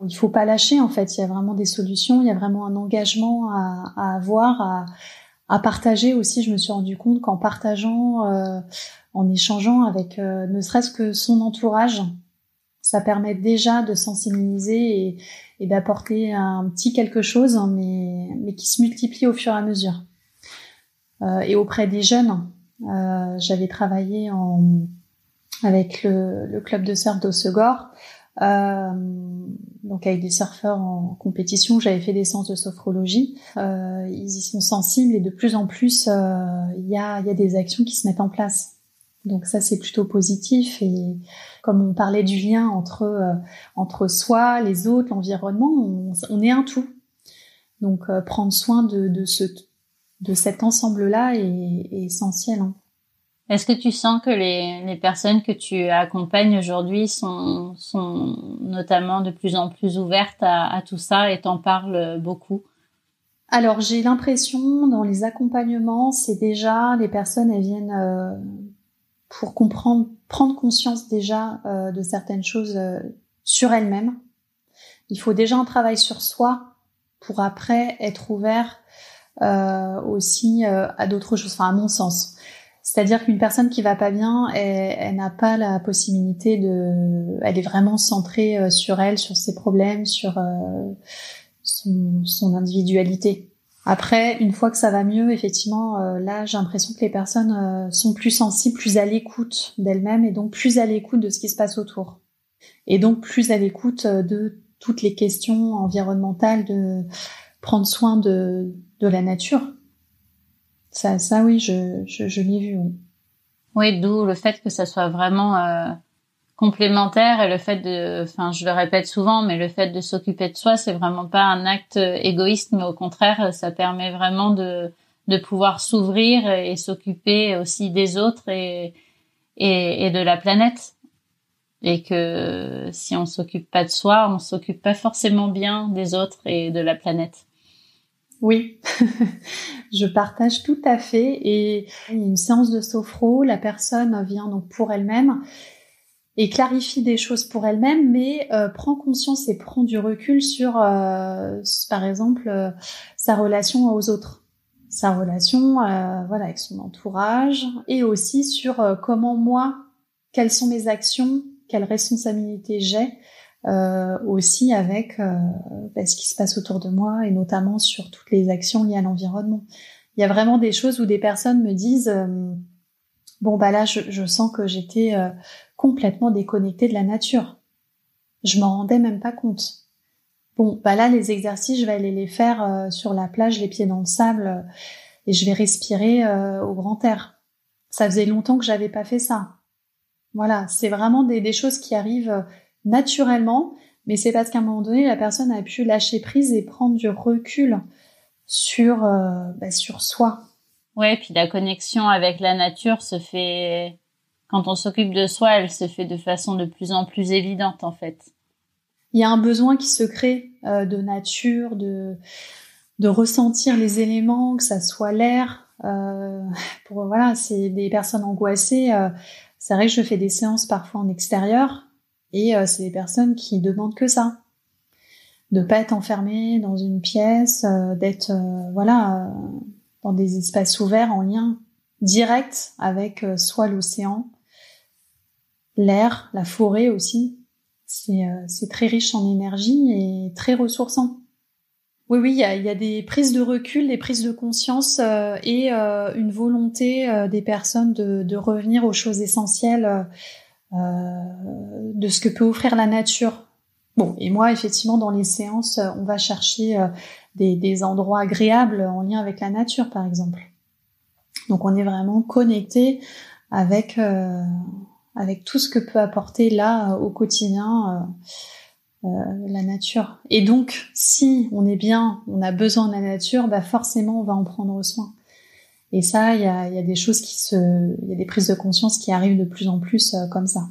Il faut pas lâcher en fait. Il y a vraiment des solutions. Il y a vraiment un engagement à avoir, à partager aussi. Je me suis rendu compte qu'en partageant, en échangeant avec ne serait-ce que son entourage, ça permet déjà de sensibiliser et d'apporter un petit quelque chose, mais qui se multiplie au fur et à mesure. Et auprès des jeunes. J'avais travaillé avec le club de surf d'Hossegor, donc avec des surfeurs en compétition. J'avais fait des séances de sophrologie. Ils y sont sensibles et de plus en plus, il y a des actions qui se mettent en place. Donc ça, c'est plutôt positif. Et comme on parlait du lien entre soi, les autres, l'environnement, on est un tout. Donc prendre soin de cet ensemble-là est essentiel. Hein. Est-ce que tu sens que les personnes que tu accompagnes aujourd'hui sont notamment de plus en plus ouvertes à tout ça et t'en parlent beaucoup? Alors j'ai l'impression dans les accompagnements, c'est déjà les personnes elles viennent pour prendre conscience déjà de certaines choses sur elles-mêmes. Il faut déjà un travail sur soi pour après être ouvert aussi à d'autres choses, enfin à mon sens. C'est-à-dire qu'une personne qui va pas bien, elle n'a pas la possibilité elle est vraiment centrée sur elle, sur ses problèmes, sur son individualité. Après, une fois que ça va mieux, effectivement, là, j'ai l'impression que les personnes sont plus sensibles, plus à l'écoute d'elles-mêmes et donc plus à l'écoute de ce qui se passe autour. Et donc plus à l'écoute de toutes les questions environnementales, de prendre soin de la nature. Ça oui, je l'ai vu, oui. Oui, d'où le fait que ça soit vraiment complémentaire et le fait je le répète souvent, mais le fait de s'occuper de soi, c'est vraiment pas un acte égoïste, mais au contraire, ça permet vraiment de pouvoir s'ouvrir et s'occuper aussi des autres et de la planète. Et que si on s'occupe pas de soi, on s'occupe pas forcément bien des autres et de la planète. Oui, je partage tout à fait. Et il y a une séance de sophro, la personne vient donc pour elle-même et clarifie des choses pour elle-même, mais prend conscience et prend du recul sur, par exemple, sa relation aux autres, sa relation avec son entourage, et aussi sur comment moi, quelles sont mes actions, quelles responsabilités j'ai, aussi avec ce qui se passe autour de moi et notamment sur toutes les actions liées à l'environnement. Il y a vraiment des choses où des personnes me disent là je sens que j'étais complètement déconnectée de la nature. Je m'en rendais même pas compte. Là les exercices je vais aller les faire sur la plage, les pieds dans le sable et je vais respirer au grand air. Ça faisait longtemps que j'avais pas fait ça. Voilà, c'est vraiment des choses qui arrivent naturellement, mais c'est parce qu'à un moment donné, la personne a pu lâcher prise et prendre du recul sur soi. Ouais, puis la connexion avec la nature se fait, quand on s'occupe de soi, elle se fait de façon de plus en plus évidente, en fait. Il y a un besoin qui se crée de nature, de ressentir les éléments, que ça soit l'air. C'est des personnes angoissées. C'est vrai que je fais des séances parfois en extérieur. Et c'est des personnes qui demandent que ça, de pas être enfermées dans une pièce, d'être dans des espaces ouverts en lien direct avec soit l'océan, l'air, la forêt aussi. C'est très riche en énergie et très ressourçant. Oui, il y a des prises de recul, des prises de conscience et une volonté des personnes de revenir aux choses essentielles. De ce que peut offrir la nature. Et moi, effectivement, dans les séances, on va chercher des endroits agréables en lien avec la nature, par exemple. Donc, on est vraiment connecté avec tout ce que peut apporter là au quotidien la nature. Et donc, si on est bien, on a besoin de la nature, forcément, on va en prendre soin. Et ça, il y a des choses il y a des prises de conscience qui arrivent de plus en plus comme ça.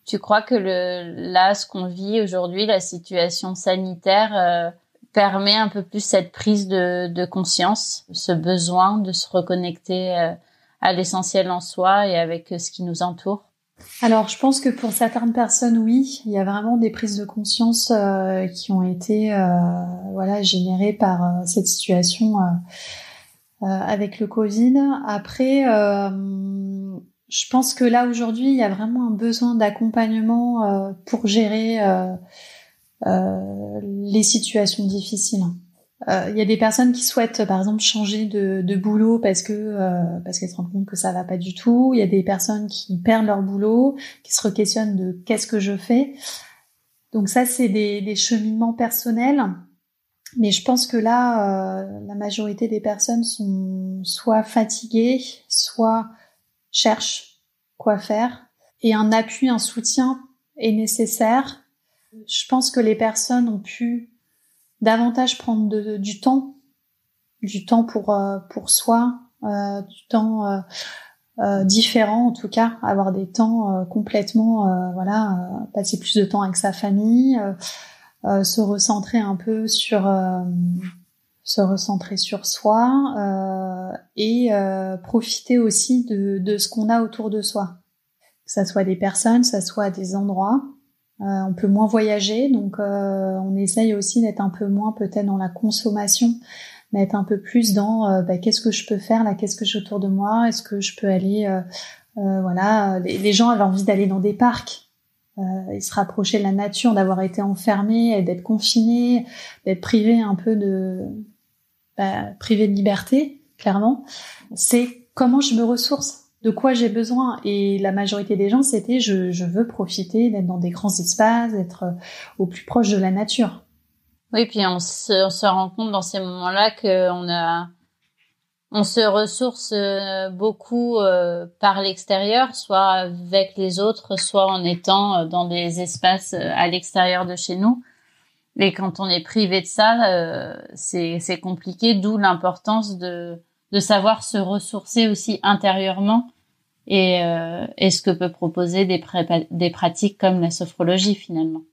Tu crois que ce qu'on vit aujourd'hui, la situation sanitaire, permet un peu plus cette prise de conscience, ce besoin de se reconnecter à l'essentiel en soi et avec ce qui nous entoure? Alors, je pense que pour certaines personnes, oui, il y a vraiment des prises de conscience qui ont été générées par cette situation avec le Covid. Après, je pense que là aujourd'hui, il y a vraiment un besoin d'accompagnement pour gérer les situations difficiles. Il y a des personnes qui souhaitent, par exemple, changer de boulot parce qu'elles se rendent compte que ça va pas du tout. Il y a des personnes qui perdent leur boulot, qui se re-questionnent de qu'est-ce que je fais. Donc ça, c'est des cheminements personnels. Mais je pense que là, la majorité des personnes sont soit fatiguées, soit cherchent quoi faire. Et un appui, un soutien est nécessaire. Je pense que les personnes ont pu davantage prendre du temps pour soi, du temps différent en tout cas, avoir des temps complètement, passer plus de temps avec sa famille, se recentrer un peu se recentrer sur soi et profiter aussi de ce qu'on a autour de soi, que ça soit des personnes, que ça soit des endroits. On peut moins voyager, donc on essaye aussi d'être un peu moins peut-être dans la consommation, d'être un peu plus dans qu'est-ce que je peux faire là, qu'est-ce que j'ai autour de moi, est-ce que je peux aller les gens avaient envie d'aller dans des parcs et se rapprocher de la nature, d'avoir été enfermés, et d'être confinés, d'être privés un peu privés de liberté, clairement. C'est comment je me ressource, de quoi j'ai besoin, et la majorité des gens c'était je veux profiter d'être dans des grands espaces, d'être au plus proche de la nature. Oui, puis on se rend compte dans ces moments-là que on se ressource beaucoup par l'extérieur, soit avec les autres, soit en étant dans des espaces à l'extérieur de chez nous. Et quand on est privé de ça, c'est compliqué, d'où l'importance de savoir se ressourcer aussi intérieurement et ce que peut proposer des pratiques comme la sophrologie finalement.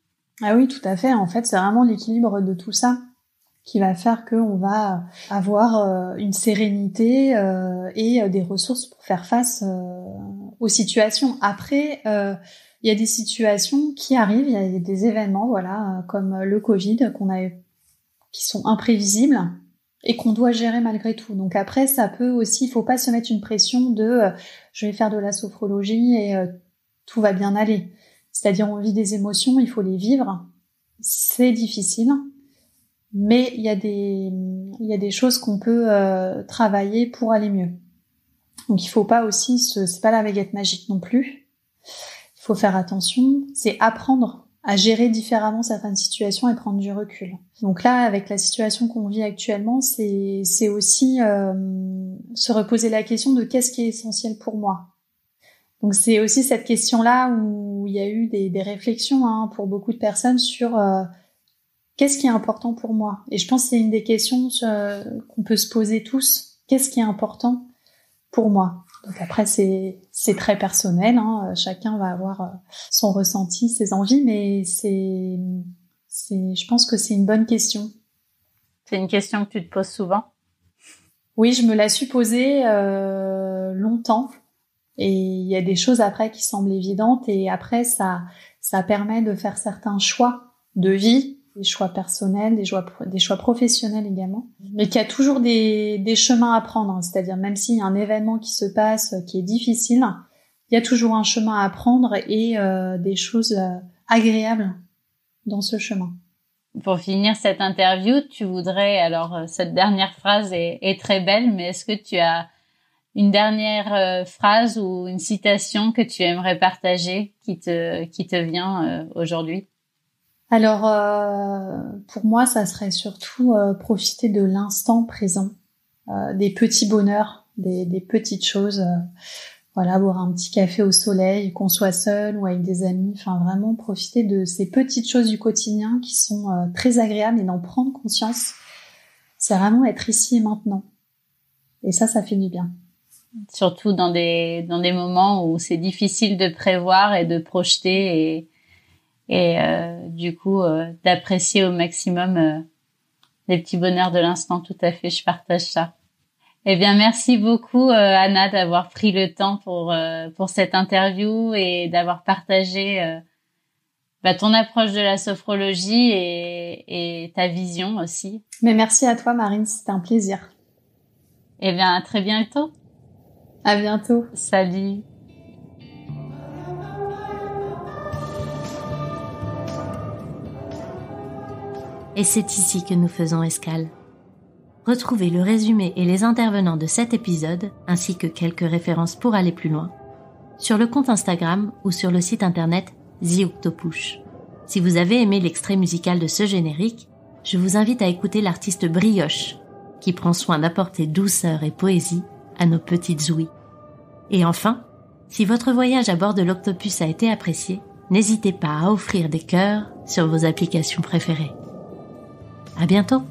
Ah oui, tout à fait. En fait, c'est vraiment l'équilibre de tout ça qui va faire qu'on va avoir une sérénité et des ressources pour faire face aux situations. Après, il y a des situations qui arrivent, il y a des événements, comme le Covid qui sont imprévisibles et qu'on doit gérer malgré tout. Donc après, ça peut aussi, il faut pas se mettre une pression de je vais faire de la sophrologie et tout va bien aller. C'est-à-dire, on vit des émotions, il faut les vivre. C'est difficile, mais il y a des choses qu'on peut travailler pour aller mieux. Donc, il faut pas aussi c'est pas la baguette magique non plus. Il faut faire attention. C'est apprendre à gérer différemment certaines situations et prendre du recul. Donc là, avec la situation qu'on vit actuellement, c'est aussi se reposer la question de qu'est-ce qui est essentiel pour moi. Donc c'est aussi cette question-là où il y a eu des réflexions pour beaucoup de personnes sur qu'est-ce qui est important pour moi. Et je pense que c'est une des questions qu'on peut se poser tous. Qu'est-ce qui est important pour moi? Donc après c'est très personnel, chacun va avoir son ressenti, ses envies, mais je pense que c'est une bonne question. C'est une question que tu te poses souvent? Oui, je me la suis posée longtemps. Et il y a des choses après qui semblent évidentes et après ça permet de faire certains choix de vie, des choix personnels, des choix professionnels également. Mais qu'il y a toujours des chemins à prendre, c'est-à-dire même s'il y a un événement qui se passe qui est difficile, il y a toujours un chemin à prendre et des choses agréables dans ce chemin. Pour finir cette interview, tu voudrais, alors cette dernière phrase est très belle, mais est-ce que tu as une dernière phrase ou une citation que tu aimerais partager qui te vient aujourd'hui? Alors, pour moi, ça serait surtout profiter de l'instant présent, des petits bonheurs, des petites choses. Boire un petit café au soleil, qu'on soit seul ou avec des amis. Enfin, vraiment profiter de ces petites choses du quotidien qui sont très agréables et d'en prendre conscience. C'est vraiment être ici et maintenant. Et ça fait du bien. Surtout dans des moments où c'est difficile de prévoir et de projeter et du coup d'apprécier au maximum les petits bonheurs de l'instant. Tout à fait, je partage ça. Eh bien, merci beaucoup Anna d'avoir pris le temps pour cette interview et d'avoir partagé ton approche de la sophrologie et ta vision aussi. Mais merci à toi Marine, c'était un plaisir. Eh bien, à très bientôt. À bientôt. Salut. Et c'est ici que nous faisons escale. Retrouvez le résumé et les intervenants de cet épisode, ainsi que quelques références pour aller plus loin, sur le compte Instagram ou sur le site internet The Octopush. Si vous avez aimé l'extrait musical de ce générique, je vous invite à écouter l'artiste Brioche, qui prend soin d'apporter douceur et poésie à nos petites ouïes. Et enfin, si votre voyage à bord de l'Octopus a été apprécié, n'hésitez pas à offrir des cœurs sur vos applications préférées. À bientôt!